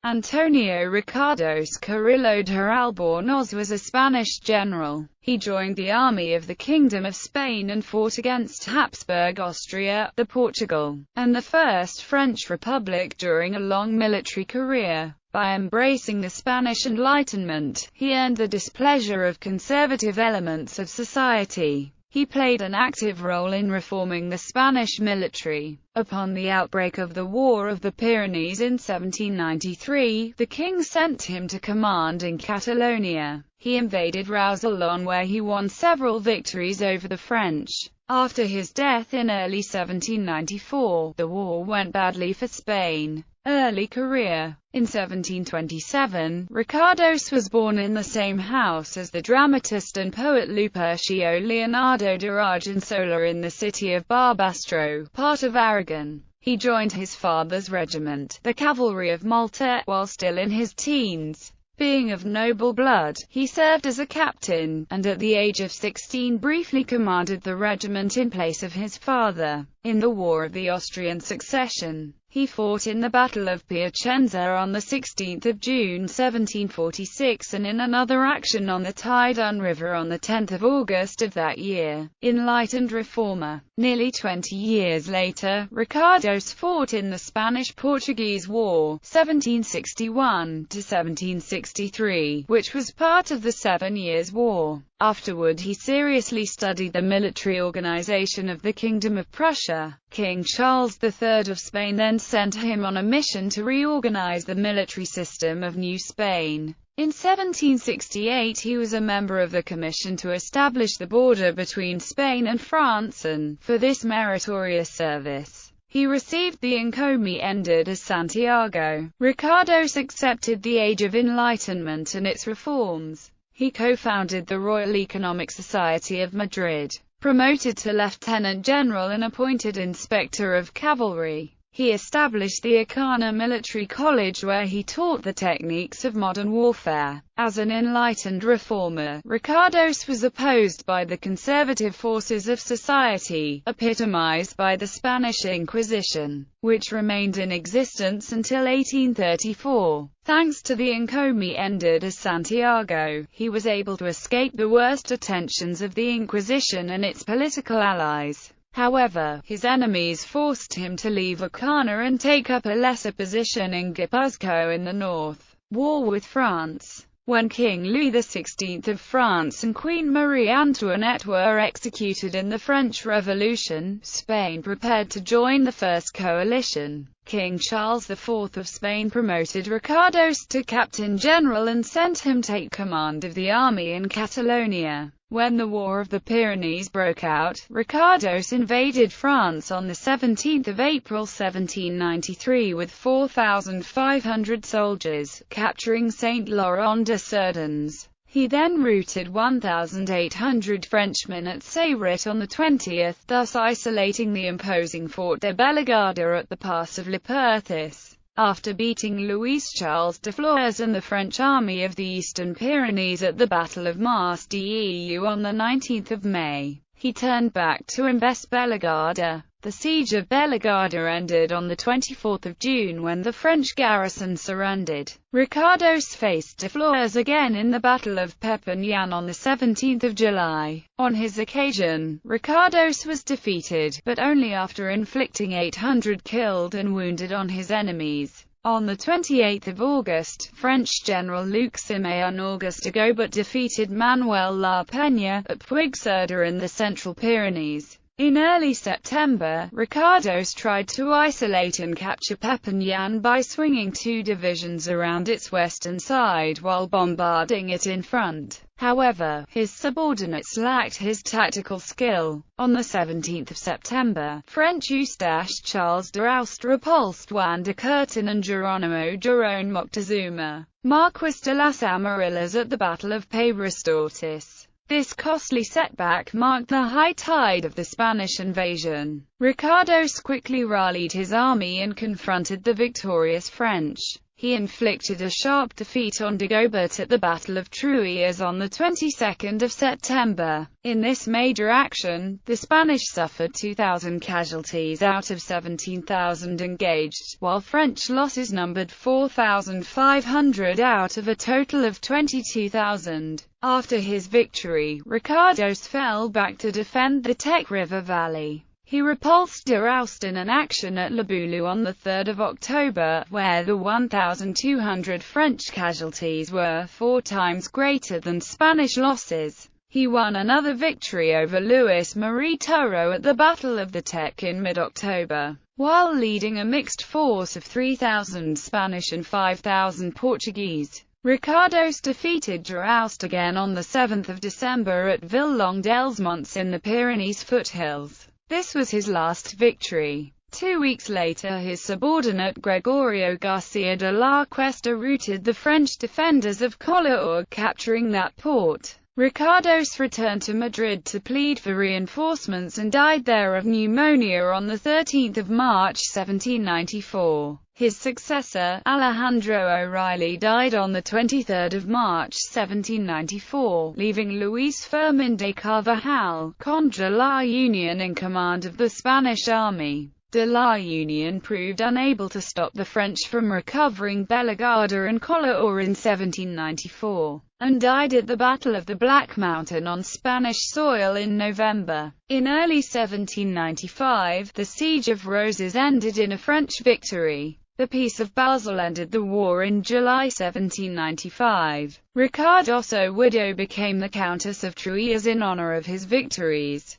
Antonio Ricardos Carrillo de Albornoz was a Spanish general. He joined the army of the Kingdom of Spain and fought against Habsburg Austria, the Portugal, and the First French Republic during a long military career. By embracing the Spanish Enlightenment, he earned the displeasure of conservative elements of society. He played an active role in reforming the Spanish military. Upon the outbreak of the War of the Pyrenees in 1793, the king sent him to command in Catalonia. He invaded Roussillon, where he won several victories over the French. After his death in early 1794, the war went badly for Spain. Early career. In 1727, Ricardos was born in the same house as the dramatist and poet Lupercio Leonardo de Argensola in the city of Barbastro, part of Aragon. He joined his father's regiment, the Cavalry of Malta, while still in his teens. Being of noble blood, he served as a captain, and at the age of 16 briefly commanded the regiment in place of his father. In the War of the Austrian Succession, he fought in the Battle of Piacenza on 16 June 1746 and in another action on the Tidon River on 10 August of that year. Enlightened reformer. Nearly 20 years later, Ricardos fought in the Spanish-Portuguese War, 1761–1763, which was part of the 7 Years' War. Afterward he seriously studied the military organization of the Kingdom of Prussia. King Charles III of Spain then sent him on a mission to reorganize the military system of New Spain. In 1768 he was a member of the commission to establish the border between Spain and France, and, for this meritorious service, he received the Encomienda de Santiago. Ricardos accepted the Age of Enlightenment and its reforms. He co-founded the Royal Economic Society of Madrid, promoted to lieutenant general and appointed inspector of cavalry. He established the Acana Military College, where he taught the techniques of modern warfare. As an enlightened reformer, Ricardos was opposed by the conservative forces of society, epitomized by the Spanish Inquisition, which remained in existence until 1834. Thanks to the Encomienda de Santiago, he was able to escape the worst attentions of the Inquisition and its political allies. However, his enemies forced him to leave Acana and take up a lesser position in Guipuzcoa in the north. War with France. When King Louis XVI of France and Queen Marie Antoinette were executed in the French Revolution, Spain prepared to join the First Coalition. King Charles IV of Spain promoted Ricardos to Captain General and sent him to take command of the army in Catalonia. When the War of the Pyrenees broke out, Ricardos invaded France on 17 April 1793 with 4,500 soldiers, capturing Saint-Laurent-des-Cerdons. He then routed 1,800 Frenchmen at Ceyret on the 20th, thus isolating the imposing Fort de Bellegarde at the pass of Le Perthis. After beating Louis-Charles de Flores and the French army of the Eastern Pyrenees at the Battle of Mars d'Eu on 19 May, he turned back to invest Bellegarde. The siege of Bellegarde ended on 24 June when the French garrison surrendered. Ricardos faced de Flores again in the Battle of Perpignan on 17 July. On his occasion, Ricardos was defeated, but only after inflicting 800 killed and wounded on his enemies. On 28 August, French General Luc Simeon Auguste Gobert defeated Manuel La Peña at Puigcerdá in the Central Pyrenees. In early September, Ricardos tried to isolate and capture Perpignan by swinging 2 divisions around its western side while bombarding it in front. However, his subordinates lacked his tactical skill. On 17 September, French Eustache Charles de Aoust repulsed Juan de Curtin and Geronimo Girón Moctezuma, Marquis de las Amarillas at the Battle of Pabrastortis. This costly setback marked the high tide of the Spanish invasion. Ricardos quickly rallied his army and confronted the victorious French. He inflicted a sharp defeat on Dagobert at the Battle of Truillas on the 22nd of September. In this major action, the Spanish suffered 2,000 casualties out of 17,000 engaged, while French losses numbered 4,500 out of a total of 22,000. After his victory, Ricardos fell back to defend the Tech River Valley. He repulsed de Roost in an action at Le Boulou on 3 October, where the 1,200 French casualties were 4 times greater than Spanish losses. He won another victory over Louis Marie Turreau at the Battle of the Tech in mid-October, while leading a mixed force of 3,000 Spanish and 5,000 Portuguese. Ricardos defeated de Roost again on 7 December at Ville-Longue-des-Monts in the Pyrenees foothills. This was his last victory. 2 weeks later, his subordinate Gregorio Garcia de la Cuesta routed the French defenders of Collaoure, capturing that port. Ricardos returned to Madrid to plead for reinforcements and died there of pneumonia on 13 March 1794. His successor, Alejandro O'Reilly, died on 23 March 1794, leaving Luis Fermín de Carvajal, Conde de la Unión, in command of the Spanish army. De la Unión proved unable to stop the French from recovering Bellegarde and Collaoure in 1794, and died at the Battle of the Black Mountain on Spanish soil in November. In early 1795, the Siege of Roses ended in a French victory. The Peace of Basel ended the war in July 1795. Ricardos' widow became the Countess of Truillas in honor of his victories.